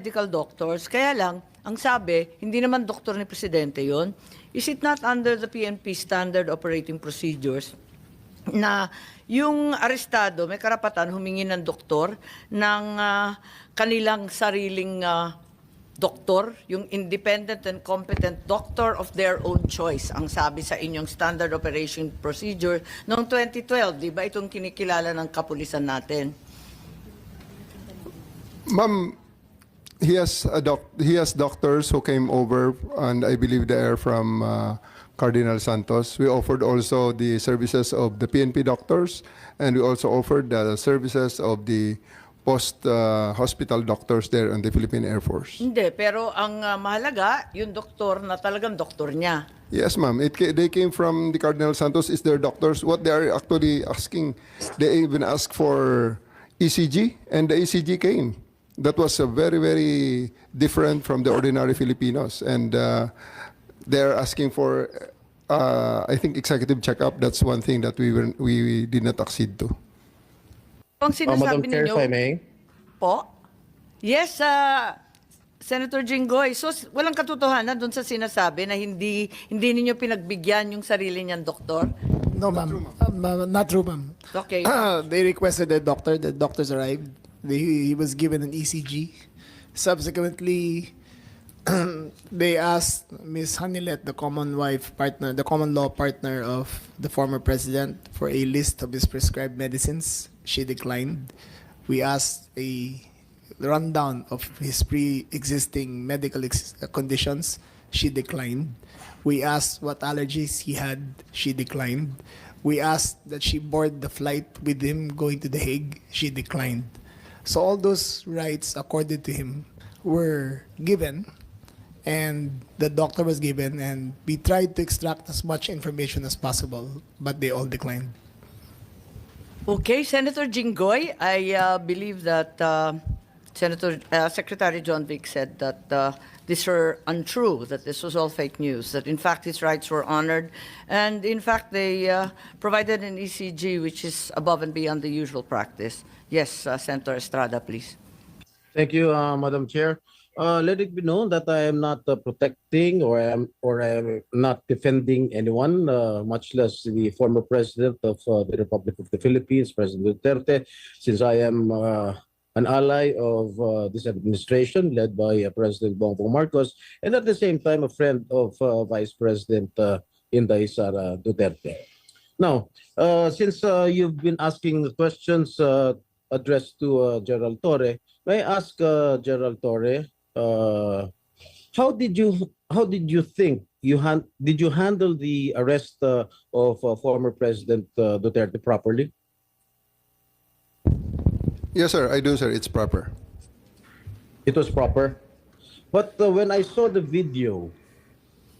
medical doctors. Kaya lang, ang sabi, hindi naman doktor ni Presidente yon. Is it not under the PNP standard operating procedures na yung arestado may karapatan humingi ng doktor ng kanilang sariling doktor, yung independent and competent doctor of their own choice, ang sabi sa inyong standard operation procedure noong 2012, di ba itong kinikilala ng kapulisan natin? Ma'am, he has doctors who came over, and I believe they are from Cardinal Santos. We offered also the services of the PNP doctors, and we also offered the services of the post-hospital doctors there on the Philippine Air Force. Hindi, pero ang mahalaga, yung doktor na talagang doktor niya. Yes, ma'am. They came from the Cardinal Santos. Is their doctors. What they are actually asking, they even asked for ECG, and the ECG came. That was very, very different from the ordinary Filipinos. And they're asking for, I think, executive checkup. That's one thing that we did not accede to. Ang sinasabi Madam Chair, ninyo, if I may. po? Yes, Senator Jinggoy. So, walang katotohanan doon sa sinasabi na hindi ninyo pinagbigyan yung sarili niyang doktor? No, ma'am. Not true, ma'am. Okay. They requested a doctor. The doctors arrived. He was given an ECG. Subsequently, they asked Ms. Hanilet, the common law partner of the former president, for a list of his prescribed medicines. She declined. We asked a rundown of his pre-existing medical conditions. She declined. We asked what allergies he had. She declined. We asked that she board the flight with him going to The Hague. She declined. So all those rights accorded to him were given, and the doctor was given, and we tried to extract as much information as possible, but they all declined. Okay, Senator Jinggoy, I believe that Secretary John Vic said that these were untrue, that this was all fake news, that in fact his rights were honored, and in fact they provided an ECG which is above and beyond the usual practice. Yes, Senator Estrada, please. Thank you, Madam Chair. Let it be known that I am not protecting or I am not defending anyone, much less the former president of the Republic of the Philippines, President Duterte, since I am an ally of this administration led by President Bongbong Marcos, and at the same time a friend of Vice President Inday Sara Duterte. Now, since you've been asking questions addressed to Gerald Torre, may I ask Gerald Torre, how did you think did you handle the arrest of former President Duterte properly? Yes, sir. I do, sir. It's proper. It was proper. But when I saw the video,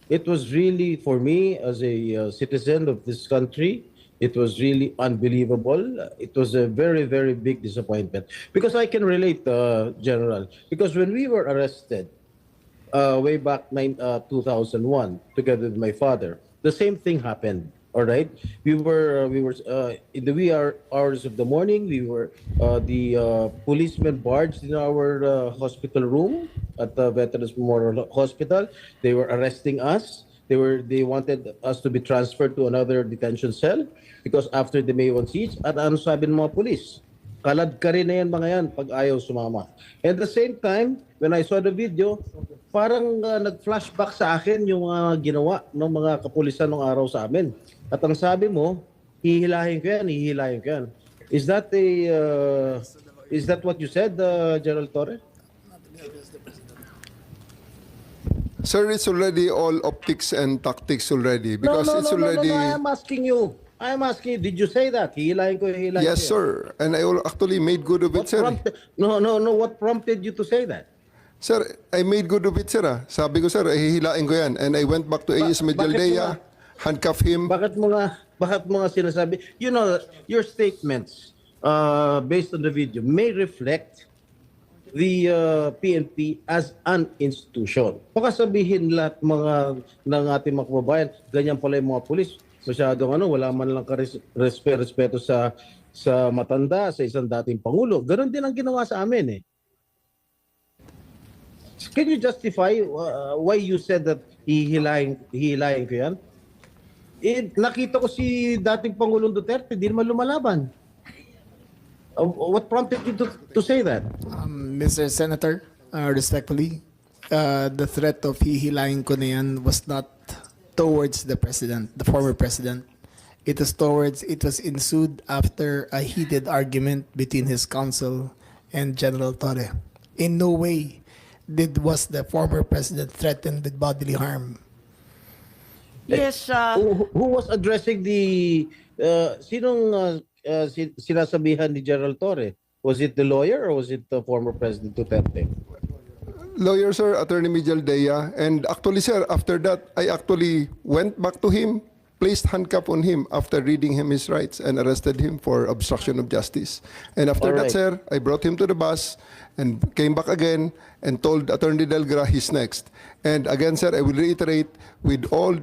it was really, for me as a citizen of this country, it was really unbelievable. It was a very, very big disappointment. Because I can relate, General. Because when we were arrested way back 2001, together with my father, the same thing happened. All right, we were in the wee hours of the morning. We were the policemen barged in our hospital room at the Veterans Memorial Hospital. They were arresting us. They wanted us to be transferred to another detention cell because after the May 1 siege, at ano sabi ng mga police? Kalad ka rin na yan mga yan pag ayaw sumama. At the same time, when I saw the video, parang nag-flashback sa akin yung ginawa ng mga kapulisan ng araw sa amin. At ang sabi mo, hihilahin ko yan, hihilahin ko yan. Is that what you said, Gerald Torre? Sir, it's already all optics and tactics already because it's already. No, I am asking you. Did you say that? Hihilahin ko, hihilahin Yes, ko. sir. And I actually made good of it, sir. No. What prompted you to say that? Sir, I made good of it, sir. Sabi ko, sir, hihilain ko yan. And I went back to A.S. Medialdea, handcuff him. Bakit mo nga sinasabi? You know, your statements based on the video may reflect the PNP as an institution. Baka sabihin lahat ng ating mga kababayan, ganyan pala yung mga pulis. Masyadong wala man lang respeto sa matanda, sa isang dating pangulo. Ganon din ang ginawa sa amin eh. Can you justify why you said that hihilahin ko yan? Nakita ko si dating Pangulong Duterte, di naman lumalaban. What prompted you to say that? Mr. Senator, respectfully, the threat of hihilahin ko na yan was not towards the president, the former president. It was ensued after a heated argument between his counsel and General Torre. In no way was the former president threatened with bodily harm. Yes, Who was addressing the sinasabihan ni General Torre? Was it the lawyer or was it the former President Duterte? Lawyer, sir, Attorney Miguel Dea. And actually, sir, after that, I actually went back to him, placed handcuff on him after reading him his rights and arrested him for obstruction of justice. And after All that, right. sir, I brought him to the bus and came back again and told Attorney Delgra he's next. And again, sir, I will reiterate with all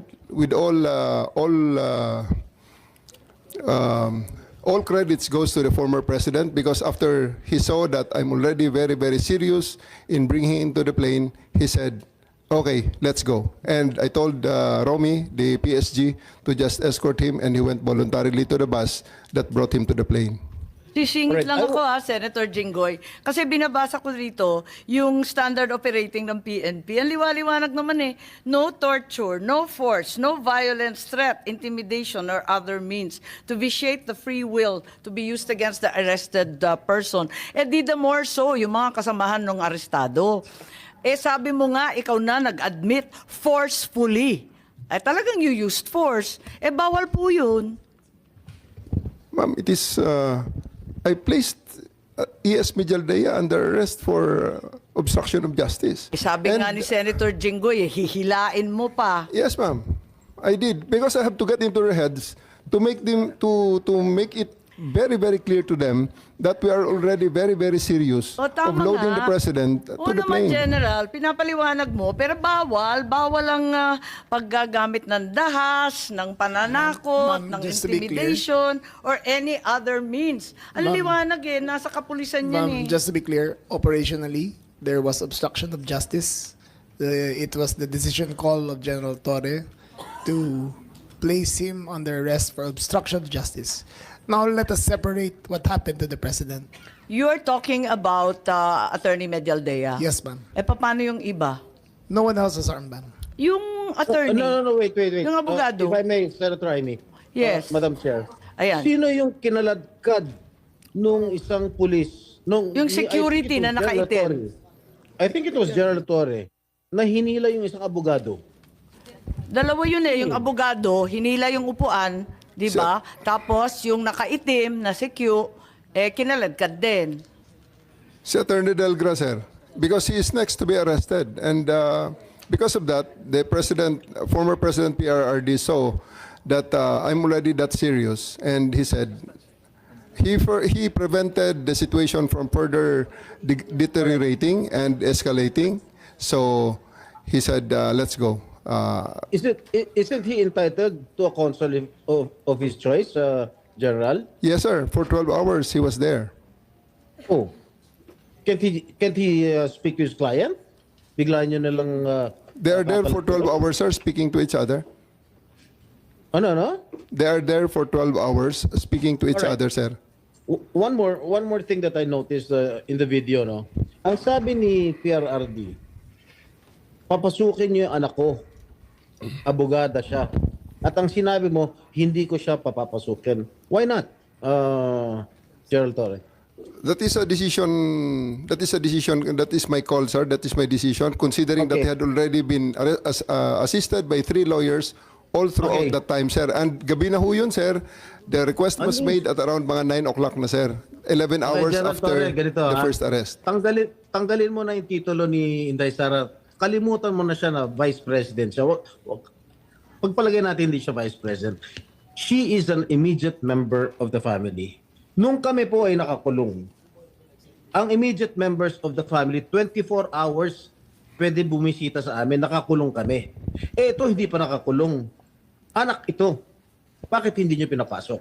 credits goes to the former president because after he saw that I'm already very, very serious in bringing him to the plane, he said, okay, let's go. And I told Romy, the PSG, to just escort him and he went voluntarily to the bus that brought him to the plane. sisingit Alright, lang ako Senator Jinggoy. Kasi binabasa ko dito yung standard operating ng PNP. Ang liwaliwanag naman eh. No torture, no force, no violence, threat, intimidation, or other means to vitiate the free will to be used against the arrested person. Eh di the more so, yung mga kasamahan ng arestado. Eh sabi mo nga, ikaw na nag-admit forcefully. Eh talagang you used force. Eh bawal po yun. Ma'am, it is, I placed E.S. Mijaldea under arrest for obstruction of justice. Eh, sabi nga ni Senator Jinggoy, eh, hihilain mo pa. Yes, ma'am. I did because I have to get into their heads to make them to make it very, very clear to them that we are already very, very serious O, of tama loading nga. the president to Oo the naman, plane. General, pinapaliwanag mo, pero bawal ang paggagamit ng dahas, ng pananakot, Ma'am, ng just to be intimidation, or any other means. Ang liwanag eh, nasa kapulisan yan eh. Just to be clear, operationally, there was obstruction of justice. It was the decision call of General Torre to place him under arrest for obstruction of justice. Now let us separate what happened to the president. You're talking about Attorney Medialdea. Yes, ma'am. Eh, paano yung iba? No one else was armed, ma'am. Yung attorney. No, wait. Yung abogado. If I may, Senator Amy. Yes. Madam Chair. Ayan. Sino yung kinaladkad nung isang pulis? Yung security na nakaitim. I think it was General Torre na hinila yung isang abogado. Dalawa yun eh, yung abogado, hinila yung upuan, di ba? Tapos yung nakaitim na si Q, eh kinaladkad din. Si Attorney Delgra, sir, because he is next to be arrested. And because of that, the former President PRRD saw that I'm already that serious. And he said, he prevented the situation from further deteriorating and escalating. So he said, let's go. Isn't he entitled to a counsel of his choice, General? Yes, sir. For 12 hours, he was there. Oh. Can't he speak to his client? Bigla niyo na lang... They are there for 12 hours, sir, speaking to each other. Ano? They are there for 12 hours speaking to each Alright. other, sir. One more thing that I noticed in the video, no? Ang sabi ni PRRD, papasukin niyo yung anak ko. Abogada siya. At ang sinabi mo, hindi ko siya papapasukin. Why not, Gerald Torre? That is a decision. That is my call, sir. That is my decision. Considering that Okay. he had already been assisted by 3 lawyers all throughout Okay. that time, sir. And gabi na ho yun, sir. The request was made at around mga 9 o'clock na, sir. 11 hours Gerald after Torre, ganito, the ha? first arrest. Tanggalin mo na yung titulo ni Inday Sara. Kalimutan mo na siya na Vice President siya. Pagpalagay natin hindi siya Vice President. She is an immediate member of the family. Nung kami po ay nakakulong, ang immediate members of the family, 24 hours pwede bumisita sa amin, nakakulong kami. Eh ito hindi pa nakakulong. Anak ito. Bakit hindi niyo pinapasok?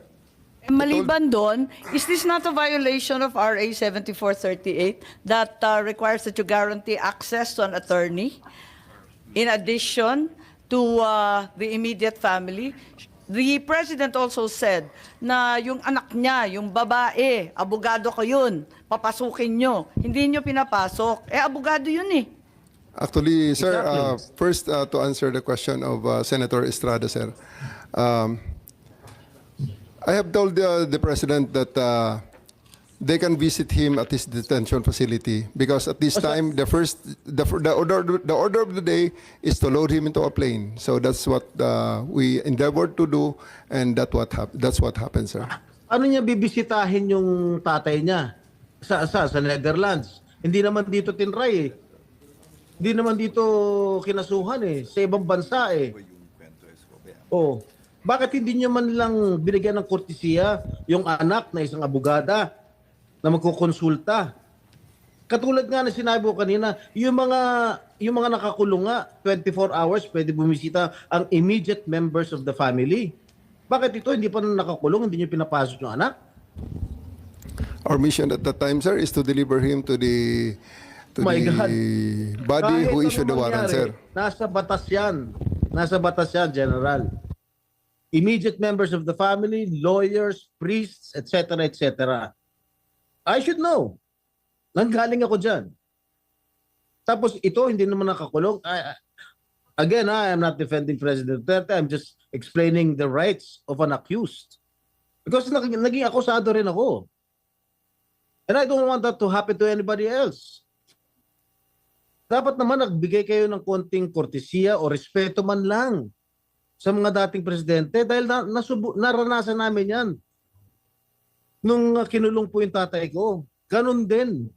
Maliban doon, is this not a violation of RA 7438 that requires that you guarantee access to an attorney in addition to the immediate family? The president also said na yung anak niya, yung babae, abogado ko yun, papasukin nyo. Hindi nyo pinapasok. Abogado yun eh. Actually, sir, Exactly. first to answer the question of Senator Estrada, sir. I have told the president that they can visit him at his detention facility because at this time the order of the day is to load him into a plane. So that's what we endeavored to do, and that's what happened, sir. Ano niya bibisitahin yung tatay niya? Sa Netherlands. Hindi naman dito tinray eh. Hindi naman dito kinasuhan eh. Sa ibang bansa eh. Oh. Bakit hindi niyo man lang binigyan ng kortesiya yung anak na isang abogada na magkukonsulta? Katulad nga na sinabi ko kanina, yung mga nakakulong nga, 24 hours pwede bumisita ang immediate members of the family. Bakit ito hindi pa nakakulong, hindi niyo pinapasok yung anak? Our mission at that time, sir, is to deliver him to the My God. body Kahit who ano issued the warrant, mangyari, sir. Nasa batas yan. Nasa batas yan, General. Immediate members of the family, lawyers, priests, etc., etc. I should know. Nanggaling ako dyan. Tapos ito, hindi naman nakakulong. Again, I am not defending President Duterte. I'm just explaining the rights of an accused. Because naging akusado rin ako. And I don't want that to happen to anybody else. Dapat naman nagbigay kayo ng konting kortesiya o respeto man lang sa mga dating presidente dahil naranasan namin yan. Nung kinulong po yung tatay ko, ganun din.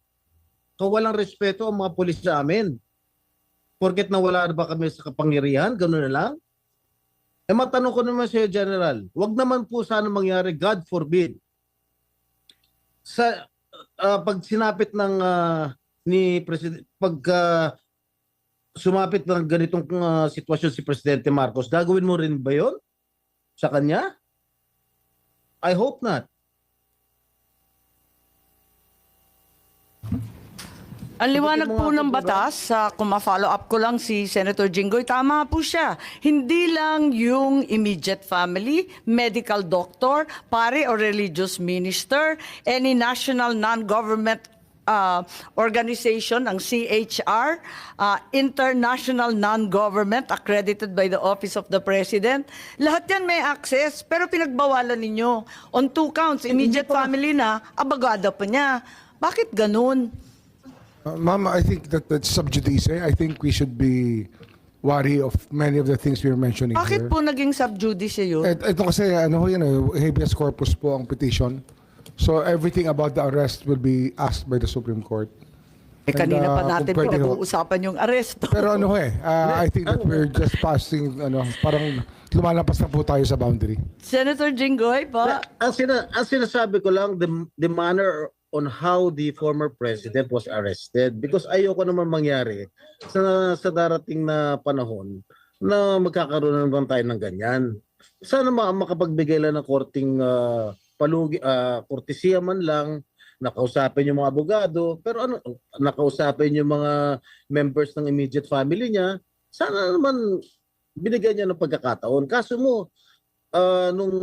Walang respeto ang mga pulis sa amin. Porket nawala na ba kami sa kapangyarihan, ganun na lang. Matanong ko naman sa iyo, General, wag naman po sana mangyari, God forbid, sa pag sinapit ng ni President, pag sumapit ng ganitong sitwasyon si Presidente Marcos, gagawin mo rin ba yun sa kanya? I hope not. Ang liwanag po ng batas, kung ma-follow up ko lang si Senator Jinggoy, tama po siya. Hindi lang yung immediate family, medical doctor, pare or religious minister, any national non-government organization, ang CHR, international non-government accredited by the Office of the President. Lahat yan may access, pero pinagbawalan ninyo. On 2 counts, immediate family na, abogado pa niya. Bakit ganun? Ma'am, I think that's sub judice. I think we should be wary of many of the things we're mentioning Bakit here. po naging sub judice yun? Ito kasi, ano ho yan, habeas corpus po ang petition. So everything about the arrest will be asked by the Supreme Court. Kanina pa natin kung pwede ho. pinag-uusapan yung aresto. Pero ano ho I think that we're just passing, parang lumalampas na po tayo sa boundary. Senator Jinggoy, pa? Ang sinasabi ko lang, the manner on how the former president was arrested, because ayoko naman mangyari sa darating na panahon na magkakaroon naman tayo ng ganyan. Sana makapagbigay lang ng korting kortesiya man lang, nakausapin yung mga abogado, pero nakausapin yung mga members ng immediate family niya, sana naman binigyan niya ng pagkakataon. Kaso mo, nung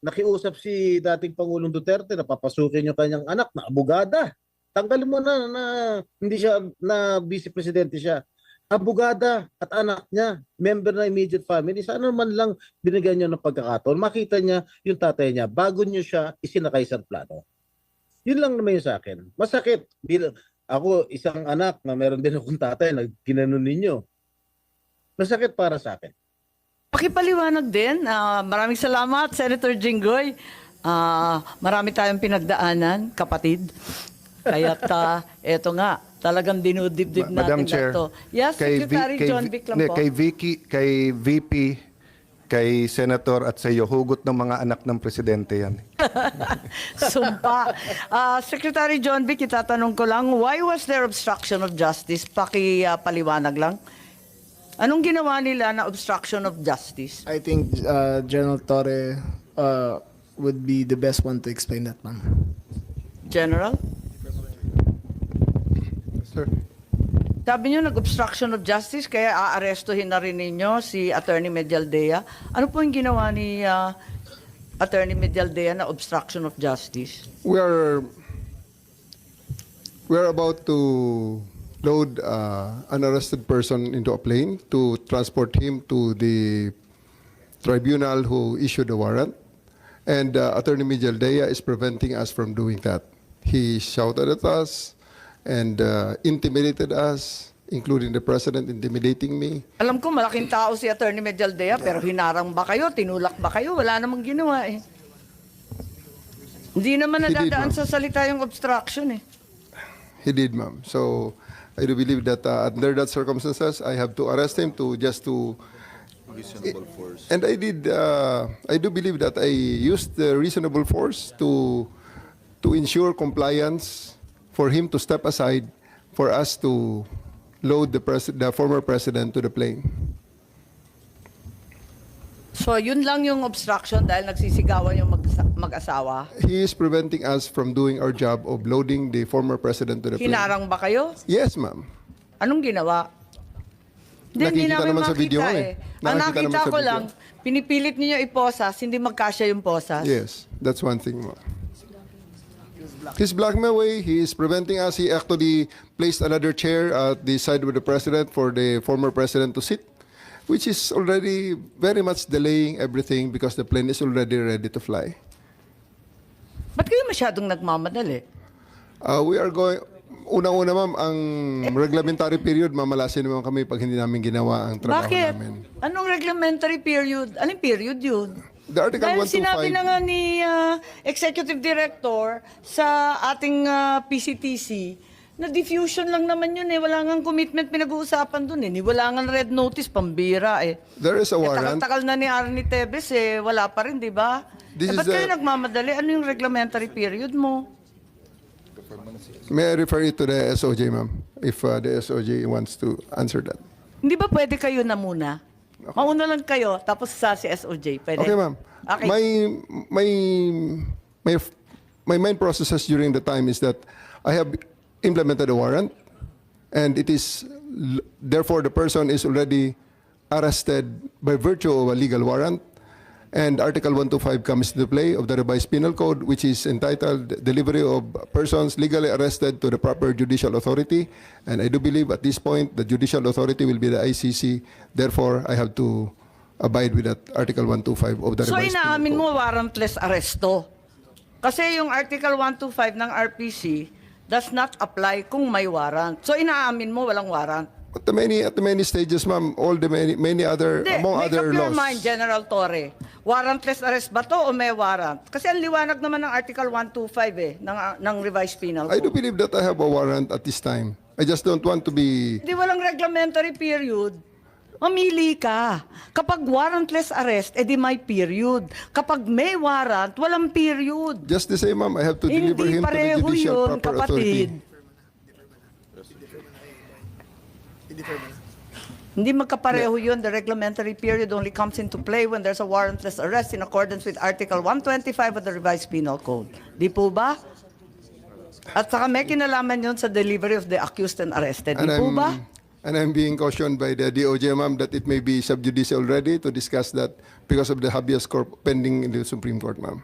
nakiusap si dating Pangulong Duterte na papasukin yung kanyang anak na abogada, tanggalin mo na hindi siya, na vice presidente siya. Abogada at anak niya, member na immediate family, sana man lang binigyan niya ng pagkakataon. Makita niya yung tatay niya bago niyo siya isinakay sa plano. Yun lang naman yung sa akin. Masakit. Ako, isang anak na meron din akong tatay na ginanon ninyo. Masakit para sa akin. Pakipaliwanag din. Maraming salamat, Senator Jinggoy. Marami tayong pinagdaanan, kapatid. Kaya't eto nga, talagang dinudibdib natin Madam Chair, to. Yes, Secretary John Vic lang po. Kay VP, kay Senator at sa iyo, hugot ng mga anak ng presidente yan. Sumpa. Secretary John Vic, itatanong ko lang, why was there obstruction of justice? Pakipaliwanag lang. Anong ginawa nila na obstruction of justice? I think General Torre would be the best one to explain that, ma'am. General? Sir. Sabi niyo nag-obstruction of justice kaya aarestuhin na rin ninyo si Attorney Medialdea. Ano po yung ginawa ni Attorney Medialdea na obstruction of justice? We're about to load an arrested person into a plane to transport him to the tribunal who issued the warrant. And Attorney Mijaldea is preventing us from doing that. He shouted at us and intimidated us, including the president intimidating me. Alam ko malaking tao si Attorney Medialdea pero hinarang ba kayo, tinulak ba kayo? Wala namang ginawa eh. Hindi naman He did, nadadaan ma'am. sa salita yung obstruction eh. He did, ma'am. So I do believe that under that circumstances, I have to arrest him to just to. Reasonable force. And I did. I do believe that I used the reasonable force to ensure compliance for him to step aside for us to load the former president to the plane. So yun lang yung obstruction dahil nagsisigawan yung mag-asawa. He is preventing us from doing our job of loading the former president to the plane. Hinarang ba kayo? Yes, ma'am. Anong ginawa? Hindi Nakikita namin naman sa makita video eh. eh. Ang Nakikita naman nakita sa ko video. lang, pinipilit niyo iposas, hindi magkasya yung posas. Yes, that's one thing, ma'am. His blackmail way, he is preventing us. He actually placed another chair at the side of the president for the former president to sit, which is already very much delaying everything because the plane is already ready to fly. Ba't kayo masyadong nagmamadali? We are going, unang-una ma'am, ang reglementary period, mamalasin naman kami pag hindi namin ginawa ang trabaho Bakit? namin. Anong reglementary period? Anong period yun? The Article Dahil sinabi 125 na nga ni Executive Director sa ating PCTC na diffusion lang naman yun eh. Wala nga commitment pinag-uusapan dun eh. Wala nga red notice, pambira eh. There is a warrant. Takal-takal na ni Arnie Tevez eh. Wala pa rin, di ba? This Ba't is kayo the- nagmamadali? Ano yung reglementary period mo? May I refer you to the SOJ, ma'am, if the SOJ wants to answer that. Hindi ba pwede kayo na muna? Mauna lang kayo, tapos sa si SOJ. Pwede? Okay, ma'am. Okay. My main processes during the time is that I have implemented a warrant, and it is therefore the person is already arrested by virtue of a legal warrant, and Article 125 comes into play of the revised penal code, which is entitled Delivery of Persons Legally Arrested to the Proper Judicial Authority, and I do believe at this point the judicial authority will be the ICC. Therefore, I have to abide with that Article 125 of the So revised penal inaamin code. mo warrantless arresto. Kasi yung Article 125 ng RPC does not apply kung may warrant. So inaamin mo walang warrant. At the many stages, ma'am, all the many other, Hindi, among make other up your laws. mind, General Torre. Warrantless arrest ba to o may warrant? Kasi ang liwanag naman ng Article 125 eh, ng revised penal I do code. believe that I have a warrant at this time. I just don't want to be. Hindi walang reglementary period. Mamili ka. Kapag warrantless arrest, edi may period. Kapag may warrant, walang period. Just the same, ma'am. I have to deliver Hindi him to the pareho judicial yun, proper kapatid. authority. Hindi magkapareho yun. The reglementary period only comes into play when there's a warrantless arrest in accordance with Article 125 of the revised penal code. Di po ba? At saka may kinalaman yun sa delivery of the accused and arrested. Di po ba? And I'm being cautioned by the DOJ, ma'am, that it may be sub judice already to discuss that because of the habeas corpus pending in the Supreme Court, ma'am.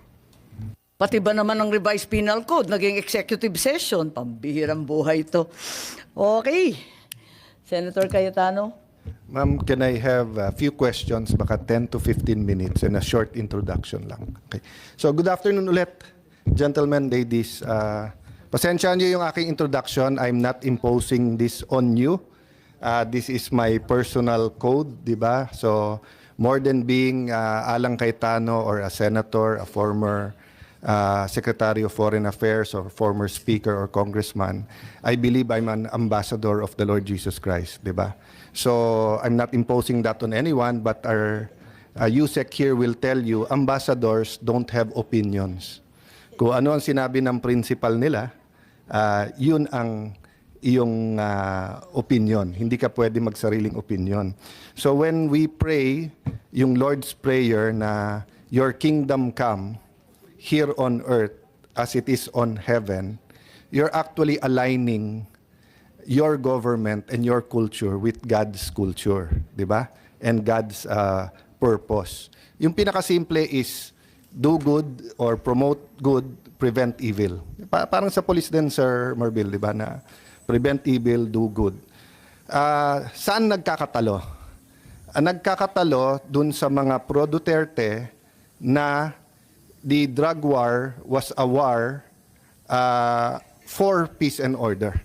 Pati ba naman ng revised penal code, naging executive session, pambihirang buhay ito. Okay. Senator Cayetano? Ma'am, can I have a few questions, baka 10 to 15 minutes and a short introduction lang. Okay. So, good afternoon ulit, gentlemen, ladies. Pasensya niyo yung aking introduction. I'm not imposing this on you. This is my personal code, di ba? So, more than being Alang Cayetano or a senator, a former Secretary of Foreign Affairs or former Speaker or Congressman, I believe I'm an ambassador of the Lord Jesus Christ, di ba? So, I'm not imposing that on anyone, but our USEC here will tell you, ambassadors don't have opinions. Kung ano ang sinabi ng principal nila, yun ang iyong opinion. Hindi ka pwede magsariling opinion. So when we pray, yung Lord's Prayer na, Your kingdom come, here on earth as it is on heaven, you're actually aligning your government and your culture with God's culture, di ba? And God's purpose. Yung pinakasimple is do good or promote good, prevent evil. Parang sa police din, Sir Marbil, di ba, na prevent evil, do good. Saan nagkakatalo? Nagkakatalo dun sa mga pro-Duterte na the drug war was a war for peace and order.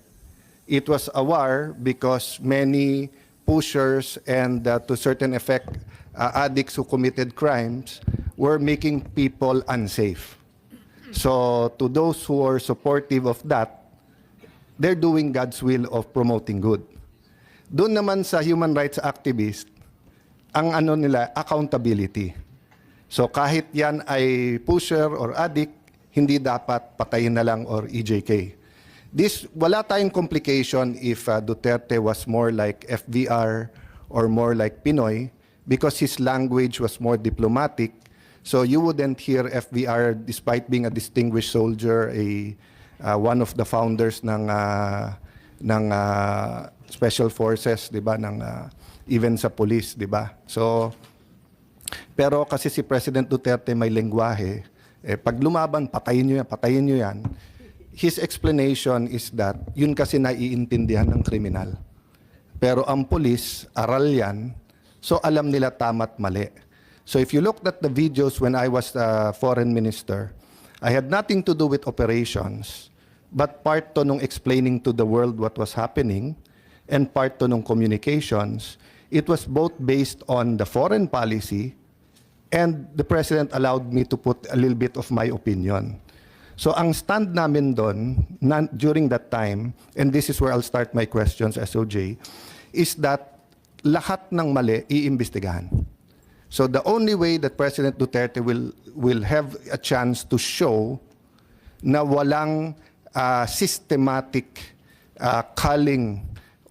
It was a war because many pushers and to certain effect addicts who committed crimes were making people unsafe. So to those who are supportive of that, they're doing God's will of promoting good. Doon naman sa human rights activist, ang ano nila, accountability. So kahit yan ay pusher or addict, hindi dapat patayin na lang or EJK. Wala tayong complication if Duterte was more like FVR or more like Pinoy because his language was more diplomatic. So you wouldn't hear FVR despite being a distinguished soldier, one of the founders ng special forces, 'di ba, ng even sa police, 'di ba? So pero kasi si President Duterte may lengguwahe, pag lumaban patayin niyo yan. His explanation is that yun kasi naiintindihan ng kriminal. Pero ang police, aral yan, so alam nila tama't mali. So if you looked at the videos when I was foreign minister, I had nothing to do with operations, but part to nung explaining to the world what was happening, and part to nung communications. It was both based on the foreign policy, and the President allowed me to put a little bit of my opinion. So ang stand namin doon during that time, and this is where I'll start my questions, SOJ, is that lahat ng mali iimbestigahan. So the only way that President Duterte will have a chance to show na walang systematic culling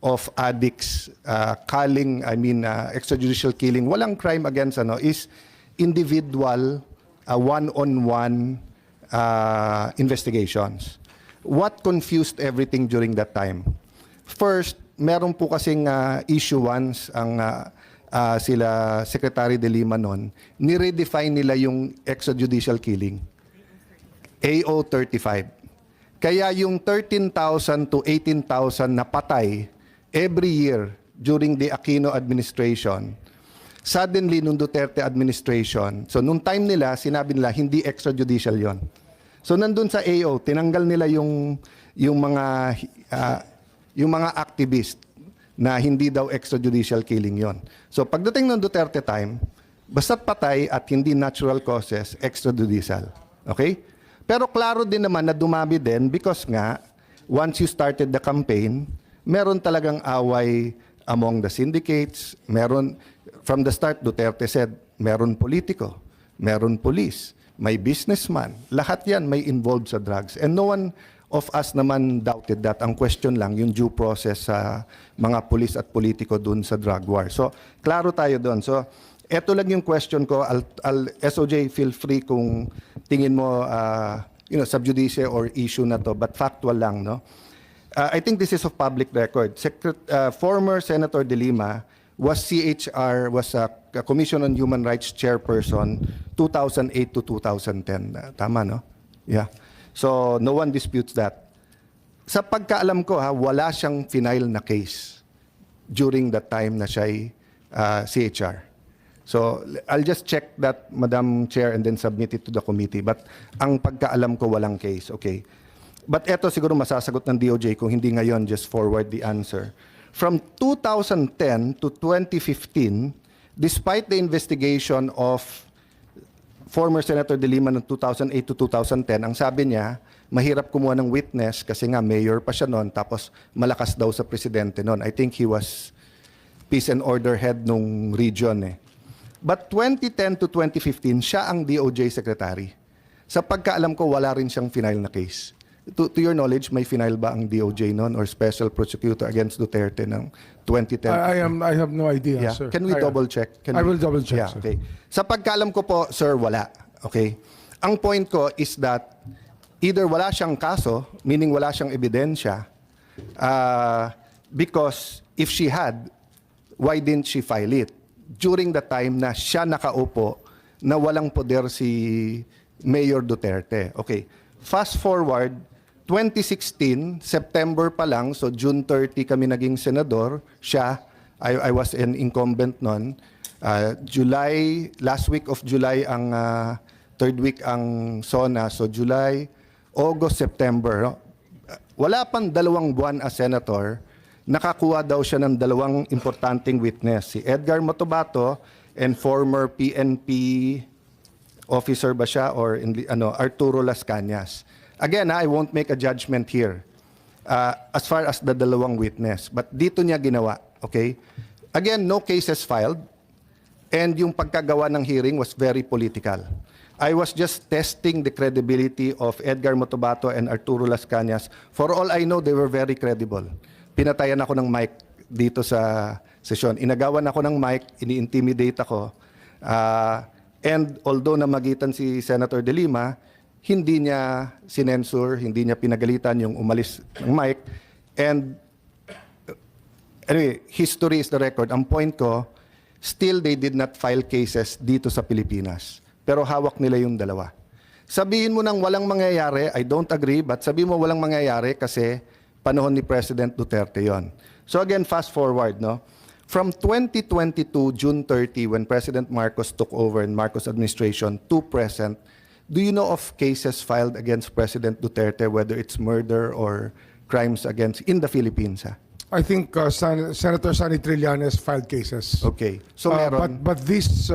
of addicts, extrajudicial killing, walang crime against is individual, one-on-one investigations. What confused everything during that time? First, meron po kasing issuance ang sila Secretary de Lima noon, ni-redefine nila yung extrajudicial killing. AO 35. Kaya yung 13,000 to 18,000 na patay every year during the Aquino administration, suddenly nung Duterte administration, so nung time nila, sinabi nila hindi extrajudicial yon. So nandun sa AO, tinanggal nila yung mga activist na hindi daw extrajudicial killing yon. So pagdating ng Duterte time, basta't patay at hindi natural causes, extrajudicial. Okay? Pero klaro din naman na dumami din because nga, once you started the campaign, meron talagang away among the syndicates, meron, from the start, Duterte said, meron politiko, meron police, may businessman. Lahat yan may involved sa drugs. And no one of us naman doubted that. Ang question lang, yung due process sa mga police at politiko dun sa drug war. So, klaro tayo dun. So, eto lang yung question ko. SOJ, feel free kung tingin mo, sub judice or issue na to, but factual lang, no? I think this is of public record. Former Senator De Lima was a Commission on Human Rights chairperson 2008 to 2010. Tama, no? Yeah. So, no one disputes that. Sa pagkaalam ko, wala siyang final na case during that time na siya'y CHR. So, I'll just check that, Madam Chair, and then submit it to the committee. But ang pagkaalam ko, walang case. Okay. But eto siguro masasagot ng DOJ kung hindi ngayon, just forward the answer. From 2010 to 2015, despite the investigation of former Senator De Lima noong 2008 to 2010, ang sabi niya, mahirap kumuha ng witness kasi nga mayor pa siya noon, tapos malakas daw sa presidente noon. I think he was peace and order head nung region eh. But 2010 to 2015, siya ang DOJ secretary. Sa pagkaalam ko, wala rin siyang final na case. To your knowledge, may final ba ang DOJ noon or special prosecutor against Duterte ng 2010? I have no idea, Yeah. sir. Can we double check? I will double check, Yeah, sir. okay. Sa pagkaalam ko po, sir, wala. Okay. Ang point ko is that either wala siyang kaso, meaning wala siyang ebidensya, because if she had, why didn't she file it? During the time na siya nakaupo, na walang poder si Mayor Duterte. Okay, fast forward, 2016, September pa lang, so June 30 kami naging senador, siya, I was an incumbent noon. July, last week of July ang third week ang SONA, so July, August, September. No? Wala pang 2 buwan as senator, nakakuha daw siya ng 2 importanteng witness, si Edgar Motobato and former PNP officer ba siya or Arturo Las Cañas. Again, I won't make a judgment here as far as the 2 witness, but dito niya ginawa, okay? Again, no cases filed. And yung pagkagawa ng hearing was very political. I was just testing the credibility of Edgar Motobato and Arturo Las Cañas. For all I know, they were very credible. Pinatayan ako ng mic dito sa sesyon. Inagawan ako ng mic, ini-intimidate ako. And although namagitan si Senator De Lima, hindi niya sinensure, hindi niya pinagalitan yung umalis ng mic. And anyway, history is the record. Ang point ko, still they did not file cases dito sa Pilipinas. Pero hawak nila yung 2. Sabihin mo nang walang mangyayari, I don't agree, but sabihin mo walang mangyayari kasi panahon ni President Duterte yon. So again, fast forward, no? From 2022, June 30, when President Marcos took over in Marcos administration to present, do you know of cases filed against President Duterte, whether it's murder or crimes against in the Philippines? I think Senator Sonny Trillanes filed cases. Okay. So meron. But this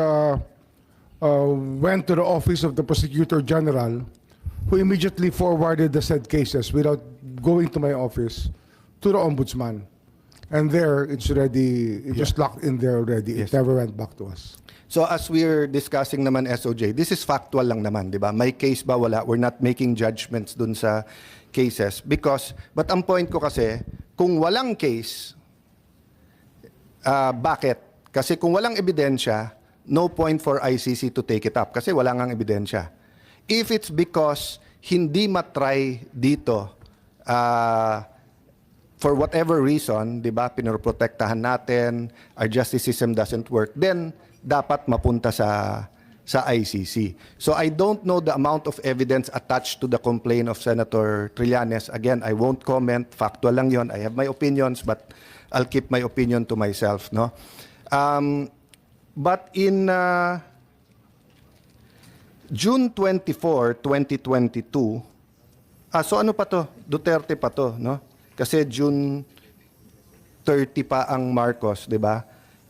went to the office of the Prosecutor General, who immediately forwarded the said cases without going to my office to the Ombudsman. And there, it's already, it was locked in there already. Yes. It never went back to us. So as we're discussing naman SOJ, this is factual lang naman, di ba? May case ba, wala? We're not making judgments dun sa cases. But ang point ko kasi, kung walang case, bakit? Kasi kung walang ebidensya, no point for ICC to take it up kasi wala ngang ebidensya. If it's because hindi matry dito, for whatever reason, di ba, pinoprotektahan natin, our justice system doesn't work, then dapat mapunta sa ICC. So I don't know the amount of evidence attached to the complaint of Senator Trillanes. Again, I won't comment. Factual lang yon. I have my opinions, but I'll keep my opinion to myself. No. But in June 24, 2022, so ano pa to? Duterte pa to, no? Kasi June 30 pa ang Marcos, di ba?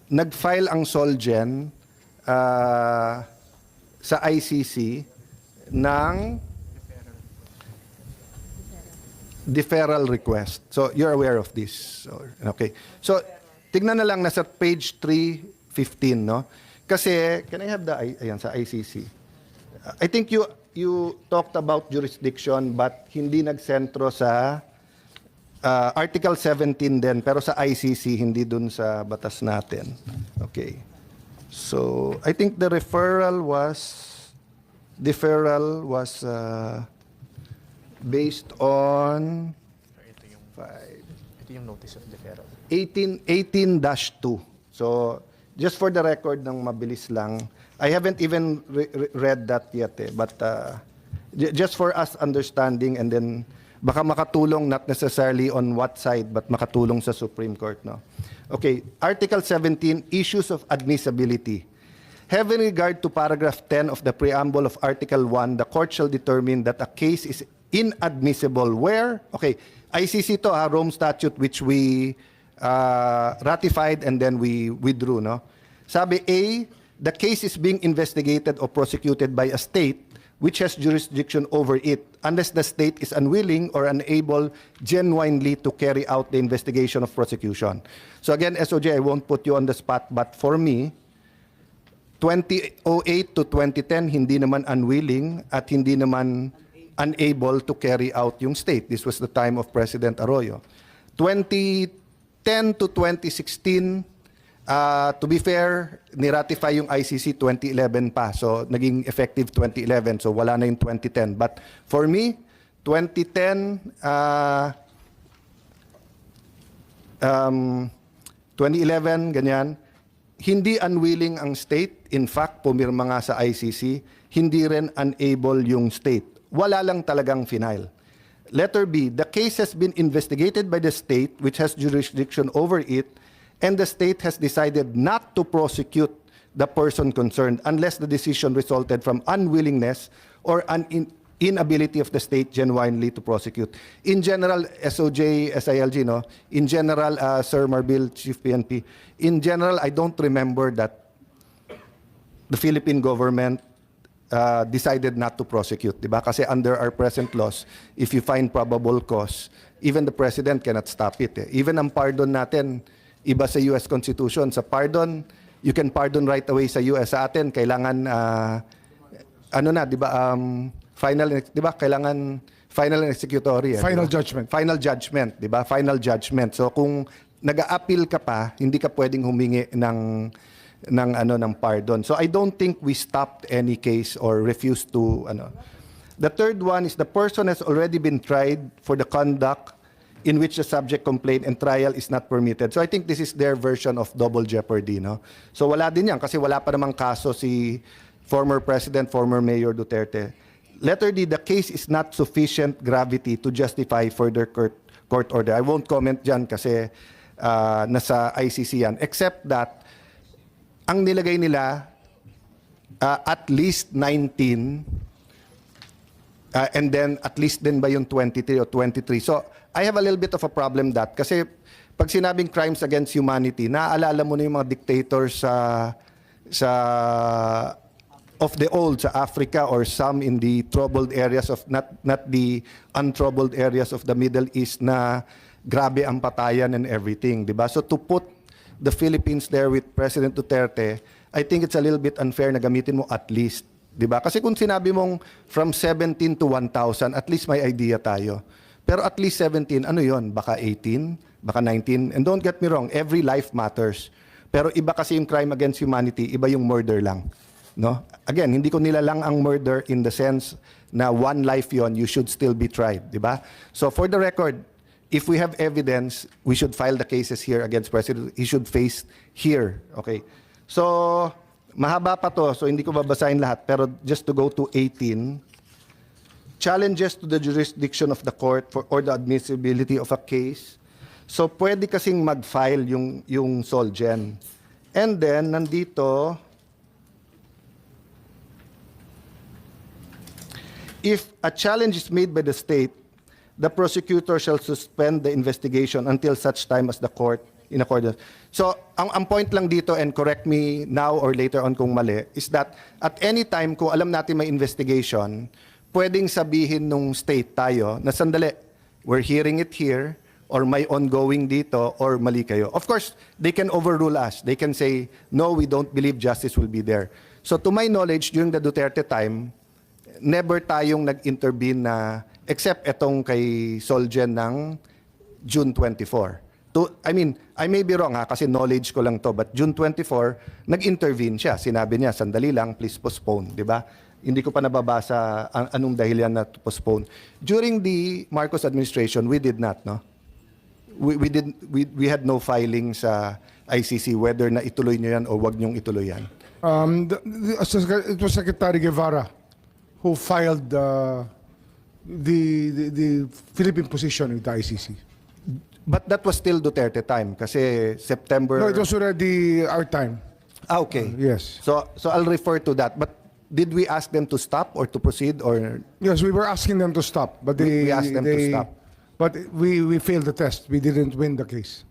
Nag-file ang Solgen sa ICC ng deferral request. So you're aware of this. Okay. So tignan na lang nasa page 315, no? Kasi can I have the ayan sa ICC? I think you talked about jurisdiction but hindi nagsentro sa Article 17 din, pero sa ICC, hindi dun sa batas natin. Okay. So, I think the deferral was based on Ito yung notice of deferral. 18-2. So, just for the record ng mabilis lang, I haven't even read that yet, but just for us understanding and then baka makatulong not necessarily on what side but makatulong sa Supreme Court, no? Okay, Article 17, issues of admissibility. Having regard to paragraph 10 of the preamble of Article 1, the court shall determine that a case is inadmissible where, okay, ICC to, Rome Statute which we ratified and then we withdrew, no? Sabi A, the case is being investigated or prosecuted by a state which has jurisdiction over it, unless the state is unwilling or unable genuinely to carry out the investigation of prosecution. So again, SOJ, I won't put you on the spot, but for me, 2008 to 2010, hindi naman unwilling at hindi naman unable to carry out yung state. This was the time of President Arroyo. 2010 to 2016, To be fair, ni-ratify yung ICC 2011 pa. So, naging effective 2011. So, wala na yung 2010. But for me, 2010, 2011, ganyan, hindi unwilling ang state. In fact, pumirma nga sa ICC, hindi rin unable yung state. Wala lang talagang final. Letter B, the case has been investigated by the state, which has jurisdiction over it, and the state has decided not to prosecute the person concerned unless the decision resulted from unwillingness or inability of the state genuinely to prosecute. In general, SOJ, SILG, no? In general, Sir Marbil, Chief PNP, in general, I don't remember that the Philippine government decided not to prosecute, di ba? Kasi under our present laws, if you find probable cause, even the president cannot stop it. Even ang pardon natin, iba sa US Constitution. Sa pardon, you can pardon right away sa US. Sa atin, kailangan, ano na, di ba, final, di ba, kailangan final and executory. Final diba? judgment. Final judgment, di ba? Final judgment. So kung nag-a-appeal ka pa, hindi ka pwedeng humingi ng pardon. So I don't think we stopped any case or refused to ano. The third one is the person has already been tried for the conduct in which the subject complained and trial is not permitted. So I think this is their version of double jeopardy, no? So wala din yan kasi wala pa namang kaso si former President, former Mayor Duterte. Letter D, the case is not sufficient gravity to justify further court order. I won't comment dyan kasi nasa ICC yan. Except that, ang nilagay nila, at least 19, and then at least din ba yung 23 o 23. So, I have a little bit of a problem that. Kasi pag sinabing crimes against humanity, naaalala mo na yung mga dictators of the old sa Africa or some in the troubled areas of, not the untroubled areas of the Middle East na grabe ang patayan and everything, di ba? So to put the Philippines there with President Duterte, I think it's a little bit unfair na gamitin mo at least, di ba? Kasi kung sinabi mong from 17 to 1,000, at least may idea tayo. Pero at least 17, ano yon? Baka 18, baka 19. And don't get me wrong, every life matters. Pero iba kasi yung crime against humanity, iba yung murder lang. No? Again, hindi ko nilalang ang murder in the sense na one life yon, you should still be tried, di ba? So for the record, if we have evidence, we should file the cases here against President. He should face here. Okay. So, mahaba pa to, so hindi ko babasahin lahat. Pero just to go to 18, challenges to the jurisdiction of the court or the admissibility of a case. So, pwede kasing mag-file yung Solgen. And then, nandito, if a challenge is made by the state, the prosecutor shall suspend the investigation until such time as the court in accordance. So, ang point lang dito, and correct me now or later on kung mali, is that at any time, kung alam natin may investigation, pwedeng sabihin nung state tayo na sandali, we're hearing it here, or may ongoing dito, or mali kayo. Of course, they can overrule us. They can say, no, we don't believe justice will be there. So, to my knowledge, during the Duterte time, never tayong nag-intervene na except etong kay Solgen ng June 24. I mean, I may be wrong ha, kasi knowledge ko lang to, but June 24, nag-intervene siya. Sinabi niya, sandali lang, please postpone, di ba? Hindi ko pa nababasa anong dahilan na to postpone. During the Marcos administration, we did not, no? We had no filing sa ICC whether na ituloy niyo yan o wag niyong ituloy yan. It was Secretary Guevara who filed the Philippine position with the ICC. But that was still Duterte time kasi September. No, it was already our time. Okay. Yes. So I'll refer to that. But did we ask them to stop or to proceed or? Yes, we were asking them to stop, but We asked them to stop. But we failed the test. We didn't win the case.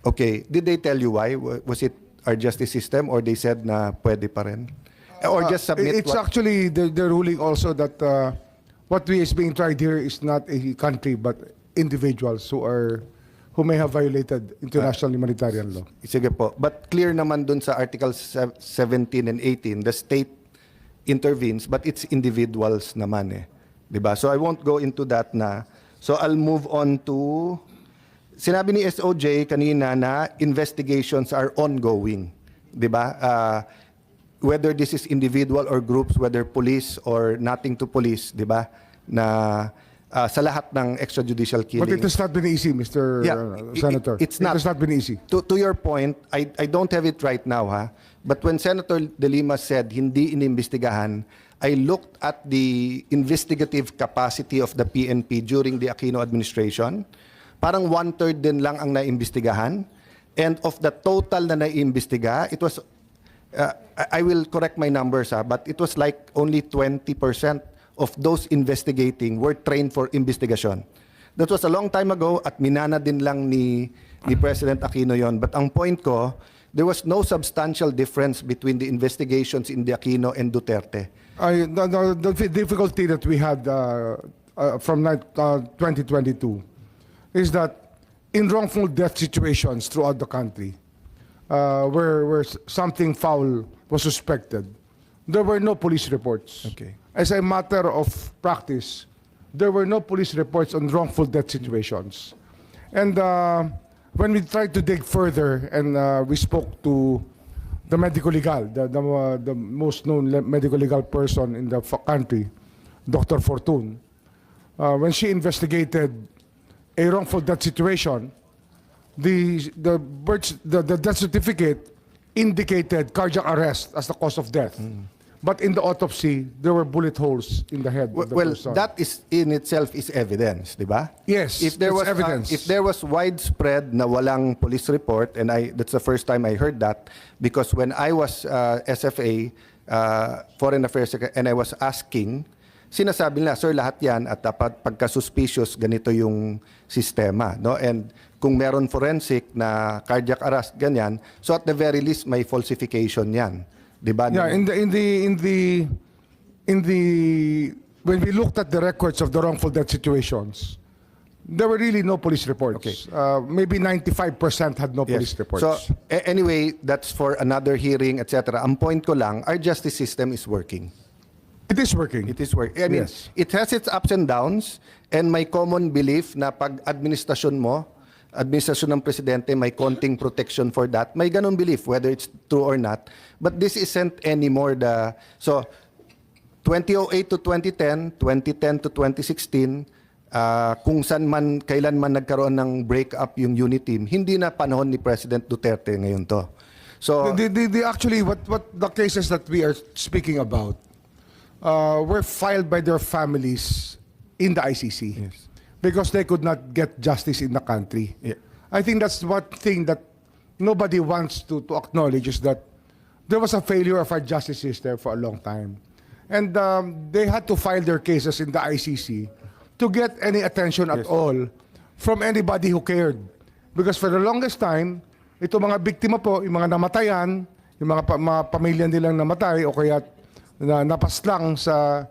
Okay. Did they tell you why? Was it our justice system or they said na pwede pa rin? Or just submit It's actually the ruling also that what is being tried here is not a country but individuals who may have violated international humanitarian law. Sige po. But clear naman dun sa Article 17 and 18, the state intervenes, but it's individuals naman eh. Diba? So I won't go into that na. So I'll move on to sinabi ni SOJ kanina na investigations are ongoing, 'di ba? Whether this is individual or groups, whether police or nothing to police, 'di ba? Na sa lahat ng extrajudicial killing. But it has not been easy, Mr. Senator. It's not. It has not been easy. To your point, I don't have it right now, ha? But when Senator De Lima said hindi inimbestigahan, I looked at the investigative capacity of the PNP during the Aquino administration. Parang 1/3 din lang ang naimbestigahan. And of the total na naimbestiga, it was, I will correct my numbers, ha, but it was like only 20% of those investigating were trained for investigation. That was a long time ago at minana din lang ni President Aquino yon. But ang point ko, there was no substantial difference between the investigations in the Aquino and Duterte. The difficulty that we had from 2022 is that in wrongful death situations throughout the country, where something foul was suspected, there were no police reports. Okay. As a matter of practice, there were no police reports on wrongful death situations. And when we tried to dig further and we spoke to the medical legal, the most known medical legal person in the country, Dr. Fortune, when she investigated a wrongful death situation, the death certificate indicated cardiac arrest as the cause of death. But in the autopsy, there were bullet holes in the head of the Well, person. that is in itself is evidence, di ba? Yes, If there it's was evidence. if there was widespread na walang police report, and that's the first time I heard that, because when I was SFA, Foreign Affairs Secretary, and I was asking, sinasabi nila, sir, lahat yan at dapat pagka-suspicious ganito yung sistema, no? And kung meron forensic na cardiac arrest ganyan, so at the very least may falsification yan. Diba? Yeah, when we looked at the records of the wrongful death situations, there were really no police reports. Okay. Maybe 95% had no police reports. So anyway, that's for another hearing, etc. Ang point ko lang, our justice system is working. It is working. It is working. I mean, Yes. it has its ups and downs, and may common belief na pag administrasyon ng presidente, may konting protection for that. May ganun belief, whether it's true or not. But this isn't anymore so 2008 to 2010, 2010 to 2016, kung kailan man nagkaroon ng break-up yung unit team, hindi na panahon ni President Duterte ngayon to. So, Actually, what the cases that we are speaking about were filed by their families in the ICC. Yes. Because they could not get justice in the country. Yeah. I think that's one thing that nobody wants to acknowledge, is that there was a failure of our justice system for a long time. And they had to file their cases in the ICC to get any attention at all from anybody who cared. Because for the longest time, ito mga biktima po, yung mga namatayan, yung mga pamilya nilang namatay o kaya napaslang sa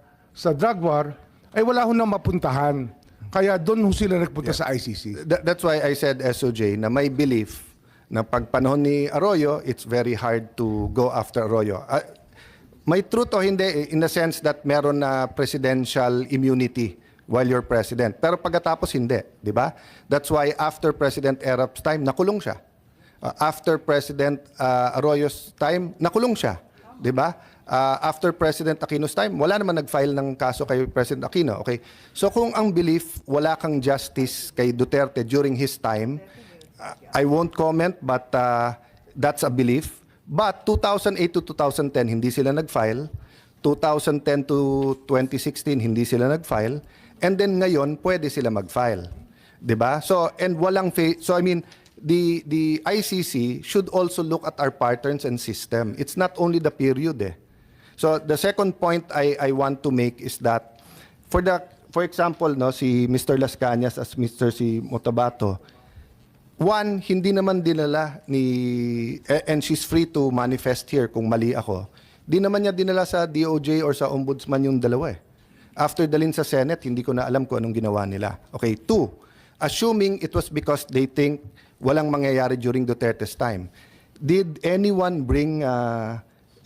drug war, ay wala ho nang mapuntahan. Kaya doon ho sila nagpunta sa ICC. That's why I said, SOJ, na may belief na pag panahon ni Arroyo, it's very hard to go after Arroyo. May truth o hindi, in the sense that meron na presidential immunity while you're president. Pero pagkatapos hindi, di ba? That's why after President Erap's time, nakulong siya. After President Arroyo's time, nakulong siya, di ba? After President Aquino's time, wala naman nag-file ng kaso kay President Aquino. Okay? So kung ang belief, wala kang justice kay Duterte during his time, I won't comment, but that's a belief. But 2008 to 2010, hindi sila nag-file. 2010 to 2016, hindi sila nag-file. And then ngayon, pwede sila mag-file. Diba? So, and so I mean, the ICC should also look at our patterns and system. It's not only the period So the second point I want to make is that for example, no, si Mr. Las Cañas as Mr. si Motabato, one, hindi naman dinala and she's free to manifest here kung mali ako, di naman niya dinala sa DOJ or sa Ombudsman yung dalawa After dalhin sa Senate, hindi ko na alam kung anong ginawa nila. Okay, two, assuming it was because they think walang mangyayari during Duterte's time, did anyone bring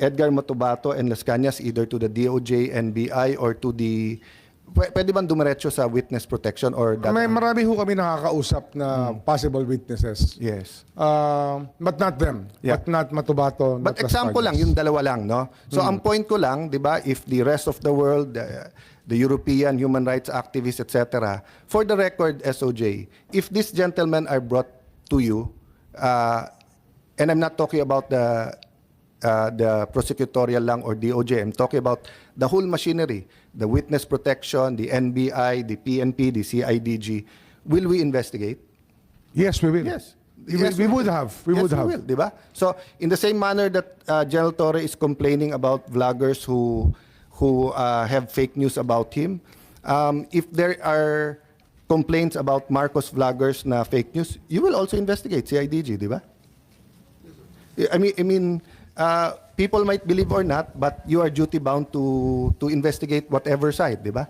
Edgar Motobato and Las Cañas either to the DOJ, NBI, or to the Pwede bang dumiretso sa witness protection or that? Marami ho kami nakakausap na possible witnesses. Yes. But not them. Yeah. But not Matubato. But not Las example lang, Palmas. yung dalawa lang, no? So ang point ko lang, 'di ba, if the rest of the world, the European human rights activists, etc., for the record, SOJ, if these gentlemen are brought to you, and I'm not talking about the prosecutorial lang or DOJ, I'm talking about the whole machinery, the witness protection, the NBI, the PNP, the CIDG, will we investigate? Yes, we will. Yes. We would have. We would have. Will, di ba? So, in the same manner that General Torre is complaining about vloggers who have fake news about him, if there are complaints about Marcos vloggers na fake news, you will also investigate CIDG, di ba? I mean, people might believe or not, but you are duty bound to investigate whatever side, di ba?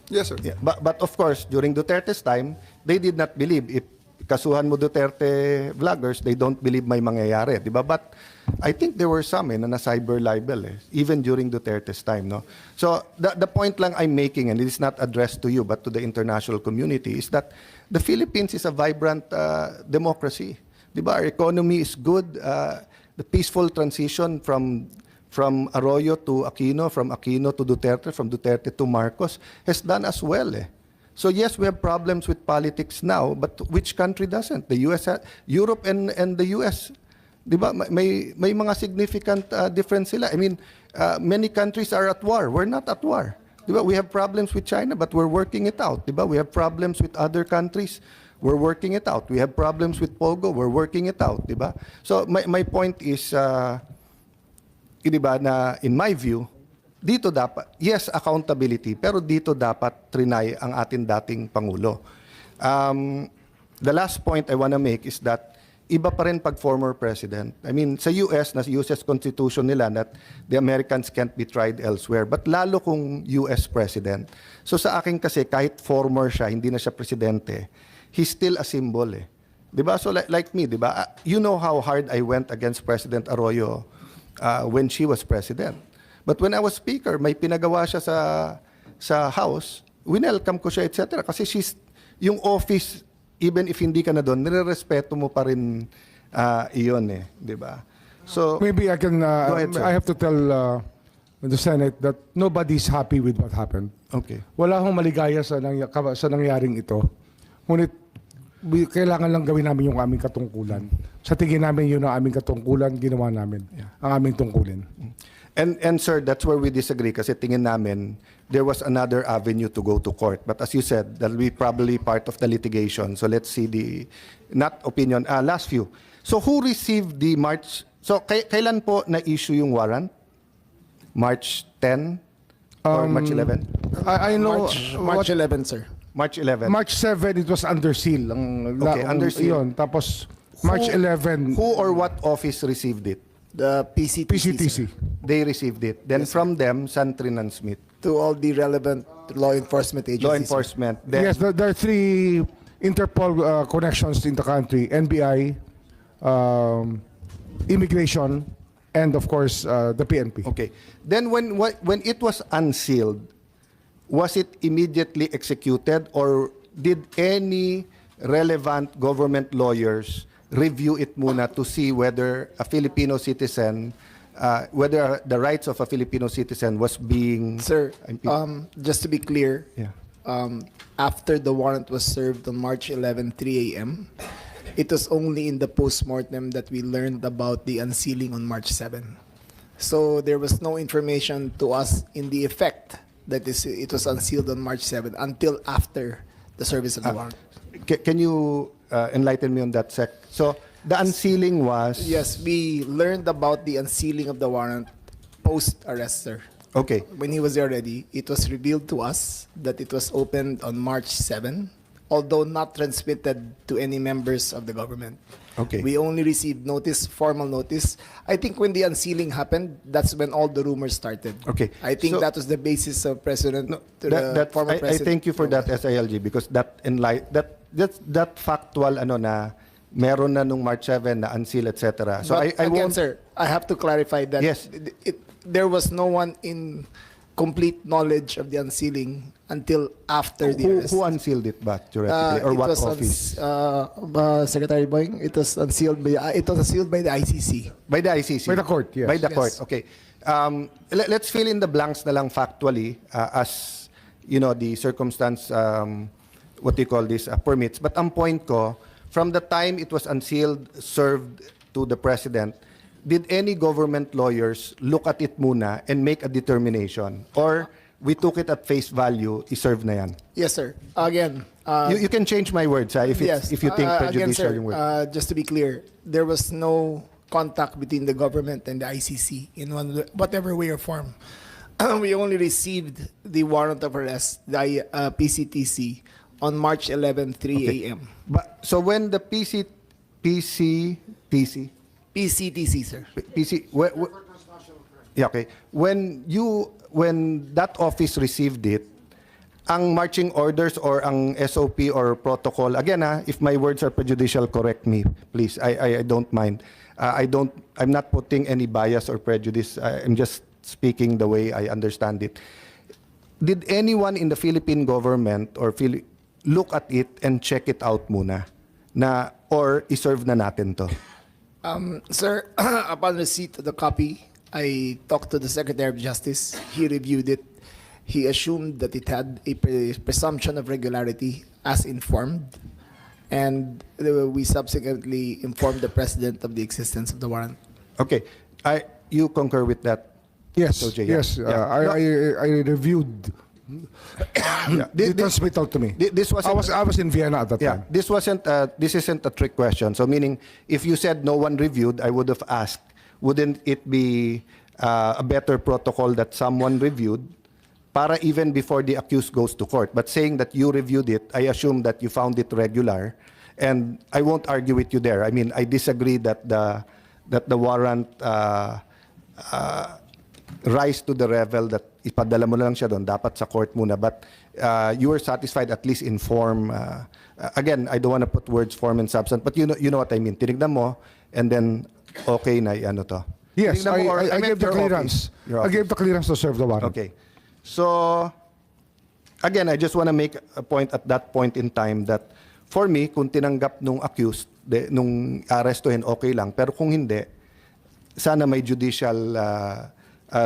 Yes, sir. Yeah. But of course, during Duterte's time, they did not believe. If kasuhan mo Duterte vloggers, they don't believe may mangyayari, di ba? But I think there were some na cyber libel even during Duterte's time, no? So the point lang I'm making, and it is not addressed to you but to the international community, is that the Philippines is a vibrant democracy, di ba? Our economy is good. The peaceful transition from Arroyo to Aquino, from Aquino to Duterte, from Duterte to Marcos has done as well. So yes, we have problems with politics now, but which country doesn't? The US, Europe and the US, di ba? May mga significant difference sila. I mean, many countries are at war. We're not at war. Di ba? We have problems with China, but we're working it out. Di ba? We have problems with other countries. We're working it out. We have problems with Pogo. We're working it out, di ba? So my point is, di ba, na in my view, dito dapat, yes, accountability, pero dito dapat trinay ang ating dating Pangulo. The last point I want to make is that iba pa rin pag former president. I mean, sa US, na US Constitution nila that the Americans can't be tried elsewhere. But lalo kung US president. So sa akin kasi, kahit former siya, hindi na siya presidente, he's still a symbol Diba? So like me, diba? You know how hard I went against President Arroyo when she was president. But when I was speaker, may pinagawa siya sa House, winelcome ko siya, etc. Kasi yung office, even if hindi ka na doon, nirerespeto mo pa rin iyon diba? So, Maybe I can, Go ahead, sir. I have to tell the Senate that nobody's happy with what happened. okay. Wala akong maligaya sa nangyaring ito. Ngunit kailangan lang gawin namin yung aming katungkulan. Sa tingin namin yun ang aming katungkulan, ginawa namin ang aming tungkulin. And sir, that's where we disagree kasi tingin namin there was another avenue to go to court. But as you said, that'll be probably part of the litigation. So let's see not opinion, last few. So who received the March, so kailan po na-issue yung warrant? March 10 or March 11? I know March 11, sir. March 11. March 7, it was under seal. Okay, under seal. Yun. Tapos, March 11, Who or what office received it? The PCTC, PCTC. sir. They received it. Then from them, Santrin and Smith. To all the relevant law enforcement agencies. Law sir. enforcement. Then, Yes, there are 3 Interpol connections in the country. NBI, Immigration, and of course, the PNP. okay. Then when it was unsealed, was it immediately executed or did any relevant government lawyers review it muna to see whether a Filipino citizen, whether the rights of a Filipino citizen was being Sir, impeached? just to be clear, Yeah. After the warrant was served on March 11, 3 a.m., it was only in the postmortem that we learned about the unsealing on March 7. So there was no information to us in the effect that it was unsealed on March 7 until after the service of the warrant. Can you enlighten me on that, Sec? So the unsealing was Yes, we learned about the unsealing of the warrant post-arrest, sir. okay. When he was there already, it was revealed to us that it was opened on March 7, although not transmitted to any members of the government. Okay. We only received notice, formal notice. I think when the unsealing happened, that's when all the rumors started. Okay. I think So- that was the basis of President, the former I President. thank you for that SILG because that factual na meron na nung March 7 na unseal etc. So But I again, won't sir, I have to clarify that Yes. there was no one in complete knowledge of the unsealing until after the arrest. Who unsealed it ba, theoretically? Or It what was office? Secretary Boying, it was unsealed by the ICC. By the ICC? By the court, yes. By the Yes. court, okay. Let's fill in the blanks na lang factually as, you know, the circumstance, what do you call this, permits. But ang point ko, from the time it was unsealed, served to the President, did any government lawyers look at it muna and make a determination? Or we took it at face value, iserve na yan? Yes, sir. Again, You can change my words, if you think again, prejudicial sir, yung word. just to be clear, there was no contact between the government and the ICC in whatever way or form. We only received the warrant of arrest, the PCTC, on March 11, 3 a.m. But, so when the PCTC, PCTC, sir. yeah, okay. When that office received it, ang marching orders or ang SOP or protocol, again, if my words are prejudicial, correct me, please. I don't mind. I'm not putting any bias or prejudice. I'm just speaking the way I understand it. Did anyone in the Philippine government or look at it and check it out muna? Or iserve na natin to? Sir, upon receipt of the copy, I talked to the Secretary of Justice. He reviewed it. He assumed that it had a presumption of regularity as informed. And we subsequently informed the President of the existence of the warrant. Okay. You concur with that? Yes, OJ, yeah. yes. Yeah. I reviewed the transmittal to me. This wasn't- I was in Vienna at that Yeah, time. this isn't a trick question. So meaning, if you said no one reviewed, I would have asked, wouldn't it be a better protocol that someone reviewed para even before the accused goes to court? But saying that you reviewed it, I assume that you found it regular, and I won't argue with you there. I mean, I disagree that the warrant rise to the level that ipadala mo lang siya doon, dapat sa court muna. But you were satisfied, at least in form. Again, I don't want to put words, form, and substance, but you know what I mean. Tinignan mo, and then okay na ano to. Yes, Tinignan mo, or I meant gave the your clearance. office. Your I gave the clearance to serve the warrant. Okay. So, again, I just want to make a point at that point in time that for me, kung tinanggap nung accused, nung arrestuhin, okay lang. Pero kung hindi, sana may judicial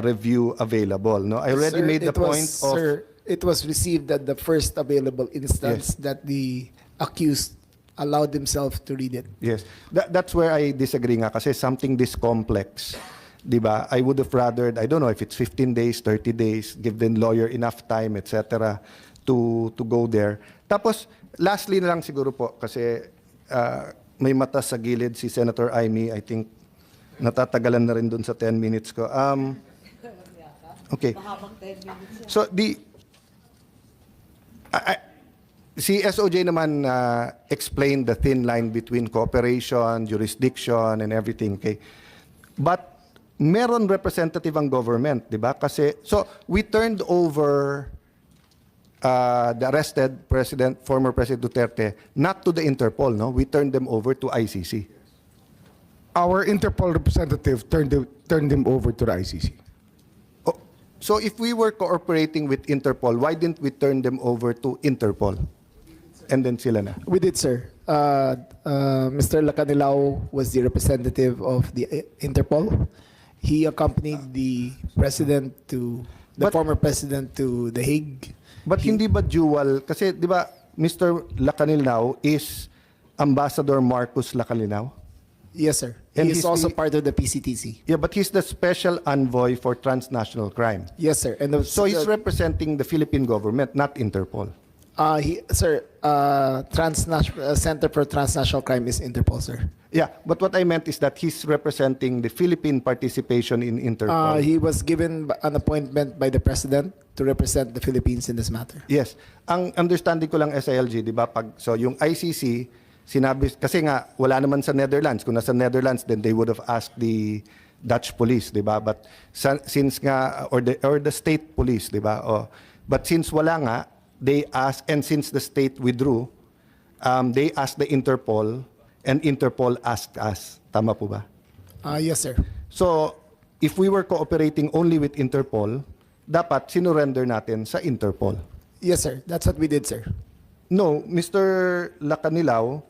review available. No, I already Sir, made the it was- point of. Sir, it was received at the first available instance that the accused allowed himself to read it. Yes. That's where I disagree nga kasi something this complex, di ba? I would have rather, I don't know if it's 15 days, 30 days, give the lawyer enough time, etc. to go there. Tapos, lastly na lang siguro po kasi may mata sa gilid si Senator Amy, I think natatagalan na rin dun sa 10 minutes ko. Okay. So, si SOJ naman explained the thin line between cooperation, jurisdiction, and everything. Okay? But meron representative ang government, di ba? Kasi, so we turned over the arrested former President Duterte, not to the Interpol, no? We turned them over to ICC. Our Interpol representative turned him over to the ICC. Oh, so if we were cooperating with Interpol, why didn't we turn them over to Interpol? And then sila na. We did, sir. Mr. Lacanilao was the representative of the Interpol. He accompanied the former president to The Hague. But hindi ba dual? Kasi di ba Mr. Lacanilao is Ambassador Marcus Lacanilao? Yes, sir. And He is he's also the- part of the PCTC. Yeah, but he's the special envoy for transnational crime. Yes, sir. And So he's representing the Philippine government, not Interpol. Center for Transnational Crime is Interpol, sir. Yeah, but what I meant is that he's representing the Philippine participation in Interpol. He was given an appointment by the president to represent the Philippines in this matter. Yes. Ang understanding ko lang SILG, di ba? So yung ICC, sinabi, kasi nga, wala naman sa Netherlands. Kung nasa Netherlands, then they would have asked the Dutch police, di ba? But since nga, or the state police, di ba? But since wala nga, they asked, and since the state withdrew, they asked the Interpol, and Interpol asked us. Tama po ba? Yes, sir. So, if we were cooperating only with Interpol, dapat sinurrender natin sa Interpol. Yes, sir. That's what we did, sir. No, Mr. Lacanilao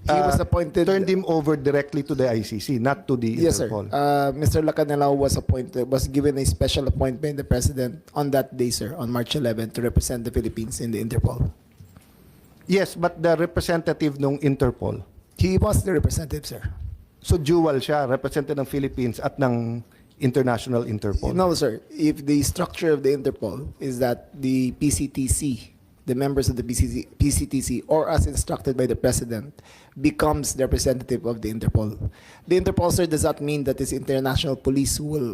He was appointed. turned him over directly to the ICC, not to the Yes, sir. Interpol. Mr. Lacanelao was given a special appointment by the president on that day, sir, on March 11, to represent the Philippines in the Interpol. Yes, but the representative ng Interpol, He was the representative, sir. so dual siya, representative ng Philippines at ng International Interpol. No, sir. If the structure of the Interpol is that the PCTC, the members of the PCTC, or as instructed by the president, becomes the representative of the Interpol. The Interpol, sir, does not mean that this international police will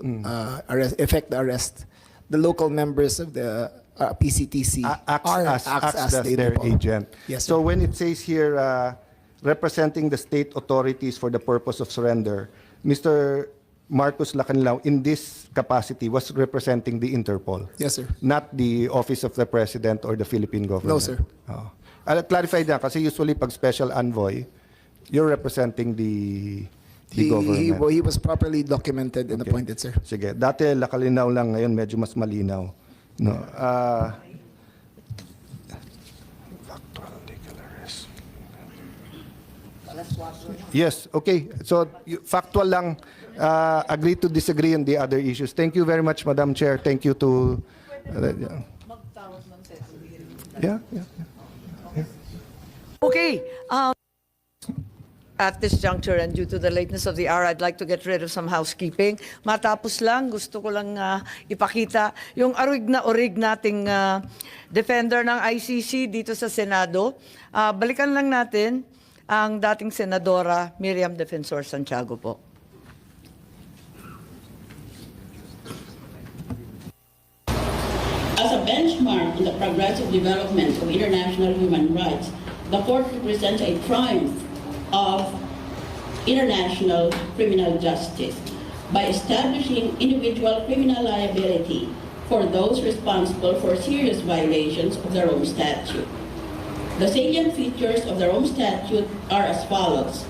effect the arrest. The local members of the PCTC Acts as the their Interpol. agent. Yes, So sir. when it says here, representing the state authorities for the purpose of surrender, Mr. Marcos Lacanilao, in this capacity, was representing the Interpol, Yes, sir. not the Office of the President or the Philippine government. No, sir. Oh. I'll clarify that kasi usually pag special envoy, you're representing the government. He was properly documented and Okay. appointed, sir. Sige, dati Lacanilao lang, ngayon medyo mas malinaw. No. Factual legal arrest. Yes, okay. So factual lang, agree to disagree on the other issues. Thank you very much, Madam Chair. Thank you to yeah. Okay. At this juncture and due to the lateness of the hour, I'd like to get rid of some housekeeping. Matapos lang, gusto ko lang ipakita yung arig na orig nating defender ng ICC dito sa Senado. Balikan lang natin ang dating Senadora Miriam Defensor Santiago po. As a benchmark in the progressive development of international human rights, the court represents a triumph of international criminal justice by establishing individual criminal liability for those responsible for serious violations of the Rome Statute. The salient features of the Rome Statute are as follows.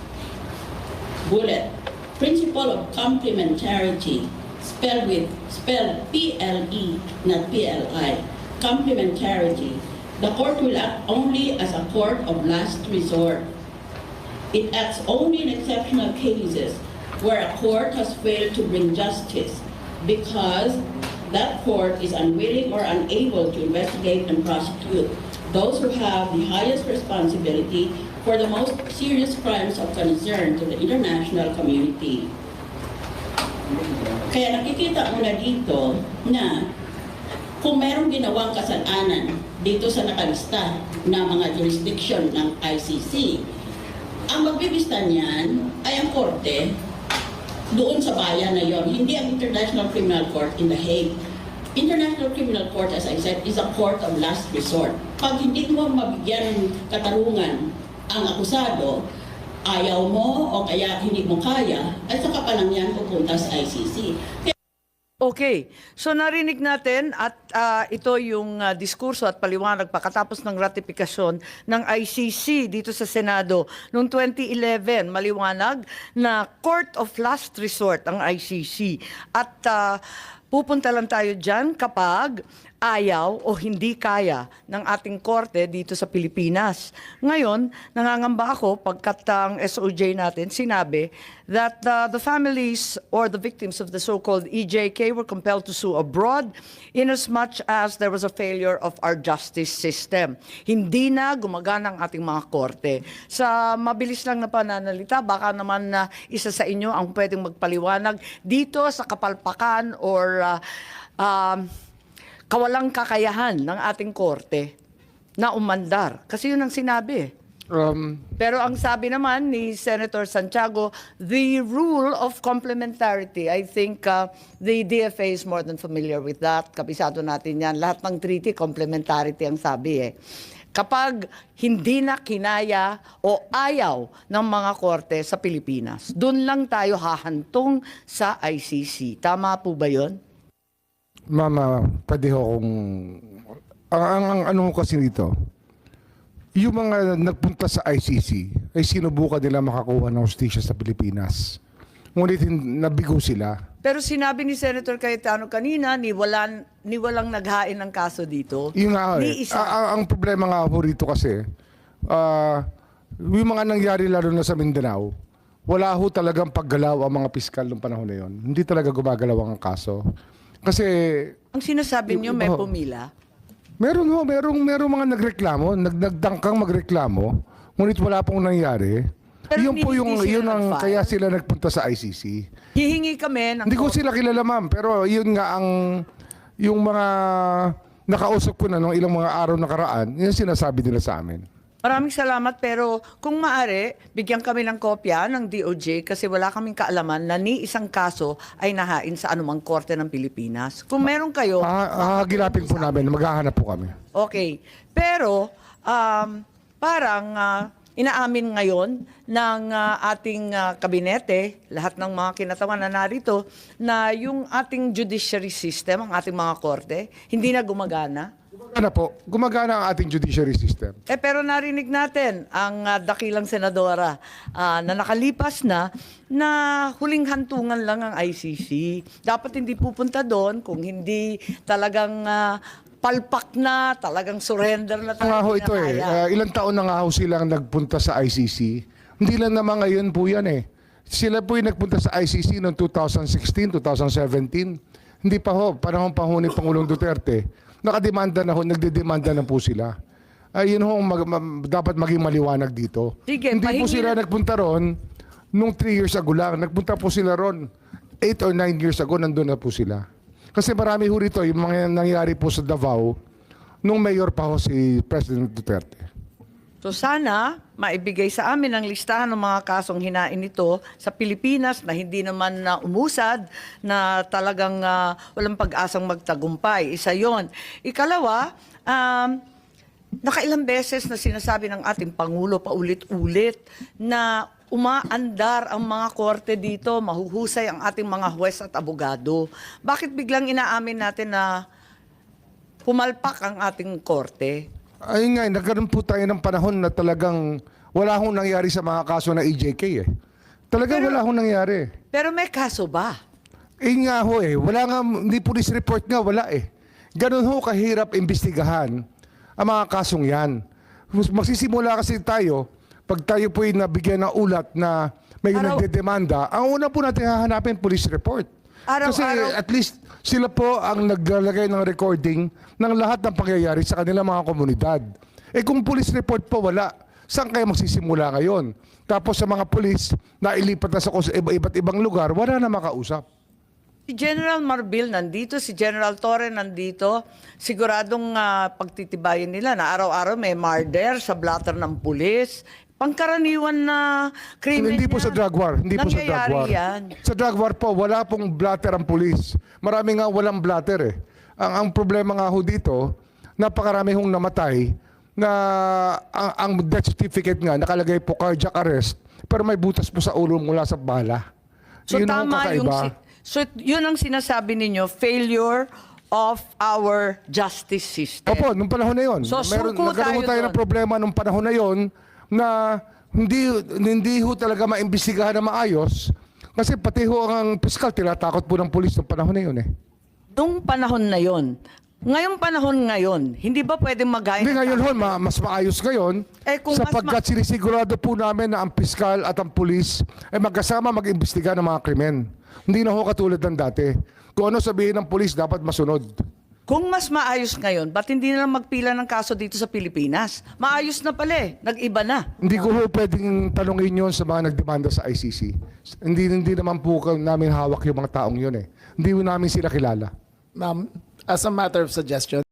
Bullet, principle of complementarity, spelled P-L-E, not P-L-I, complementarity. The court will act only as a court of last resort. It acts only in exceptional cases where a court has failed to bring justice because that court is unwilling or unable to investigate and prosecute those who have the highest responsibility for the most serious crimes of concern to the international community. Kaya nakikita mo na dito na kung merong ginawang kasalanan dito sa nakalista na mga jurisdiction ng ICC, ang magbibista niyan ay ang korte doon sa bayan na yon, hindi ang International Criminal Court in The Hague. International Criminal Court, as I said, is a court of last resort. Pag hindi mo mabigyan ng katarungan ang akusado, ayaw mo o kaya hindi mo kaya, ay saka pa lang yan pupunta sa ICC. Okay, so narinig natin at ito yung diskurso at paliwanag pagkatapos ng ratifikasyon ng ICC dito sa Senado noong 2011. Maliwanag na Court of Last Resort ang ICC at pupunta lang tayo dyan kapag ayaw o hindi kaya ng ating korte dito sa Pilipinas. Ngayon, nangangamba ako pagkat ang SOJ natin sinabi that the families or the victims of the so-called EJK were compelled to sue abroad inasmuch as there was a failure of our justice system. Hindi na gumagana ang ating mga korte. Sa mabilis lang na pananalita, baka naman na isa sa inyo ang pwedeng magpaliwanag dito sa kapalpakan or kawalang kakayahan ng ating korte na umandar. Kasi yun ang sinabi. Pero ang sabi naman ni Senator Santiago, the rule of complementarity, I think the DFA is more than familiar with that. Kabisado natin yan. Lahat ng treaty, complementarity ang sabi eh. Kapag hindi na kinaya o ayaw ng mga korte sa Pilipinas, doon lang tayo hahantong sa ICC. Tama po ba yun? Mama, pwede ho kung... Ang ano ko kasi dito, yung mga nagpunta sa ICC ay sinubukan nila makakuha ng hustisya sa Pilipinas. Ngunit nabigo sila. Pero sinabi ni Senator Cayetano kanina, ni walang naghain ng kaso dito. Yun nga ho, Ni eh. isa. Ang problema nga ho rito kasi, yung mga nangyari lalo na sa Mindanao, wala ho talagang paggalaw ang mga piskal noong panahon na yun. Hindi talaga gumagalaw ang kaso. Kasi, Ang sinasabi niyo, Iba may ho. pumila. merong mga nagreklamo, nagdangkang magreklamo, ngunit wala pong nangyari. Pero Yun po hindi sila yun ang nag-file. kaya sila nagpunta sa ICC. Hihingi kami ng... Hindi ko sila kilala, ma'am, pero yun nga yung mga nakausap ko na nung ilang mga araw nakaraan, yun sinasabi nila sa amin. Maraming salamat, pero kung maaari, bigyan kami ng kopya ng DOJ kasi wala kaming kaalaman na ni isang kaso ay nahain sa anumang korte ng Pilipinas. Kung meron kayo... Hahagilapin po namin, maghahanap po kami. Okay. Pero, parang inaamin ngayon ng ating kabinete, lahat ng mga kinatawan na narito, na yung ating judiciary system, ang ating mga korte, hindi na gumagana. Gumagana ang ating judiciary system. Pero narinig natin ang dakilang senadora na nakalipas na huling hantungan lang ang ICC. Dapat hindi pupunta doon kung hindi talagang palpak na, talagang surrender na Nga ho hindi ito na kaya. ilang taon na nga ho silang nagpunta sa ICC. Hindi lang naman ngayon po yan eh. Sila po yung nagpunta sa ICC noong 2016, 2017. Hindi pa ho, panahon pa ho ni Pangulong Duterte. Nakademanda na ho, nagdedemanda na po sila. Yun ho, dapat maging maliwanag dito. Sige, Hindi po pahingi sila na- nagpunta ron nung 3 years ago lang. Nagpunta po sila ron 8 or 9 years ago, nandun na po sila. Kasi marami ho rito, yung mga nangyari po sa Davao, nung mayor pa ho si President Duterte. So sana maibigay sa amin ang listahan ng mga kasong hinain nito sa Pilipinas na hindi naman na umusad, na talagang walang pag-asang magtagumpay. Isa yon. Ikalawa, nakailang beses na sinasabi ng ating Pangulo paulit-ulit na umaandar ang mga korte dito, mahuhusay ang ating mga huwes at abogado. Bakit biglang inaamin natin na pumalpak ang ating korte? Ayun nga, nagkaroon po tayo ng panahon na talagang wala hong nangyari sa mga kaso na EJK eh. Talagang wala hong nangyari. Pero may kaso ba? Nga ho eh, wala nga, hindi police report nga, wala eh. Ganun ho kahirap imbestigahan ang mga kasong yan. Magsisimula kasi tayo, pag tayo po'y nabigyan ng ulat na may nagdedemanda, ang una po natin hahanapin police report. Kasi at least sila po ang naglalagay ng recording ng lahat ng pangyayari sa kanilang mga komunidad. Kung police report po wala, saan kayo magsisimula ngayon? Tapos sa mga police na ilipat na sa iba't ibang lugar, wala na makausap. Si General Marbil nandito, si General Torre nandito. Siguradong pagtitibayin nila na araw-araw may murder sa blatter ng pulis. Pangkaraniwan na krimen Hindi po yan. sa drug war. Hindi po sa drug Nangyayari war. yan. Sa drug war po, wala pong blatter ang pulis. Marami nga walang blatter eh. Ang problema nga ho dito, napakarami hong namatay na ang death certificate nga nakalagay po cardiac arrest pero may butas po sa ulo mula sa bala. So Yun ang tama yung... kakaiba. So yun ang sinasabi ninyo, failure of our justice system. Opo, nung panahon na yon. So, suko Nagkaroon tayo tayo doon. ng problema nung panahon na yon na hindi ho talaga maimbestigahan na maayos kasi pati ho ang piskal tinatakot po ng pulis nung panahon na yon eh. Nung panahon na yon, ngayong panahon ngayon, hindi ba pwedeng magayon? Hindi ngayon ho, mas maayos ngayon Kung mas sapagkat sinisigurado po namin na ang piskal at ang pulis ay magkasama mag-imbestiga ng mga krimen. Hindi na ho katulad ng dati. Kung ano sabihin ng pulis, dapat masunod. Kung mas maayos ngayon, ba't hindi na lang magpila ng kaso dito sa Pilipinas? Maayos na pala eh. Nag-iba na. Hindi ko ho pwedeng tanongin yon sa mga nagdemanda sa ICC. Hindi naman po namin hawak yung mga taong yun eh. Hindi ho namin sila kilala. Ma'am, as a matter of suggestion,